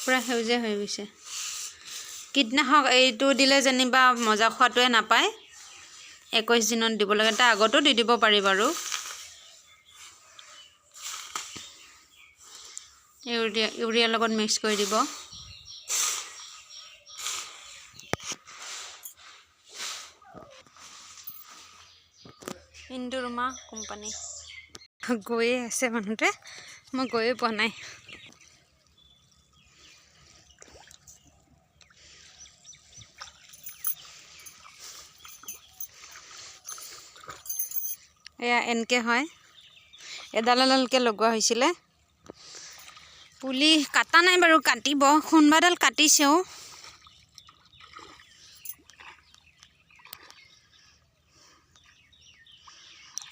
পুৰা সেউজীয়া হৈ গৈছে কীটনাশক এইটো দিলে যেনিবা মজা খোৱাটোৱে নাপায় 21 দিনত দিব লাগে তাৰ আগতো দি দিব পাৰি বাৰু ইউৰিয়া লগত মিক্স কৰি দিব ইন্দুৰমা কোম্পানী গৈয়ে আছে মানুহতে মই গৈয়ে পোৱা নাই এয়া এনকে হয় এডাল এডালকে লগোৱা হৈছিলে পুলি কাটা নাই বাৰু কাটিব কোনবাডাল কাটিছেও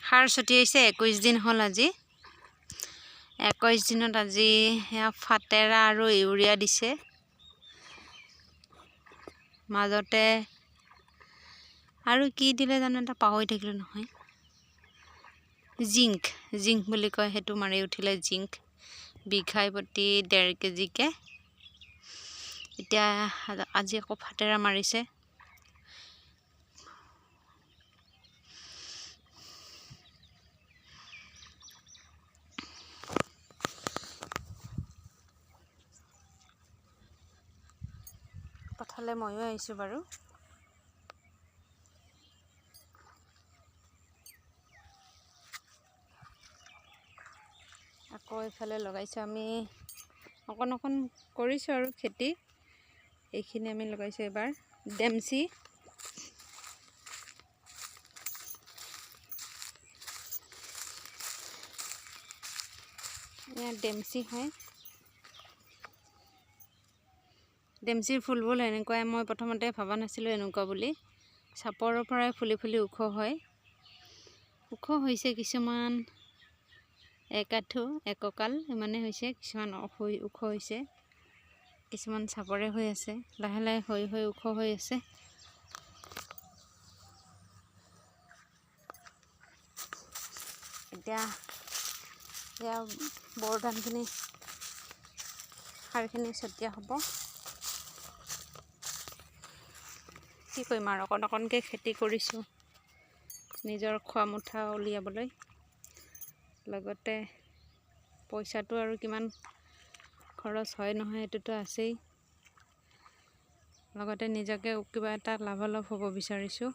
সাৰ ছটিয়াইছে 21 দিন হ'ল আজি 21 দিনত আজি এয়া ফাটেৰা আৰু ইউৰিয়া দিছে মাজতে আৰু কি দিলে জানো এটা পাহৰি থাকিলো নহয় জিংক বুলি কয় হেতু মাৰি উঠিলে জিংক বিঘাই প্ৰতি 1.5 কেজিকে এতিয়া আজি আকৌ ফাটেৰা মাৰিছে পথালে ময়ো আহিছো বাৰু আকৌ ইফালে লগাইছো আমি অকণ কৰিছো আৰু খেতি এইখিনি আমি লগাইছো এবাৰ ডেমচি ডেমচি হয় ডেমচিৰ ফুলবোৰ এনেকুৱাই মই প্ৰথমতে ভাবা নাছিলো এনেকুৱা বুলি চাপৰৰ পৰাই ফুলি ফুলি ওখ হয় ওখ হৈছে কিছুমান একাঠু এককাল ইমানে হৈছে কিছুমান ওখ হৈছে কিছুমান চাপৰে হৈ আছে লাহে লাহে হৈ ওখ হৈ আছে এতিয়া ইয়া বৰধানখিনি সাৰখিনি ছটিয়া হ'ব কি কৰিম আৰু অকণকে খেতি কৰিছো নিজৰ খোৱা মুঠা উলিয়াবলৈ লগতে পইচাটো আৰু কিমান খৰচ হয় নহয় এটোতো আছেই লগতে নিজকে কিবা এটা লাভালাভ হ'ব বিচাৰিছো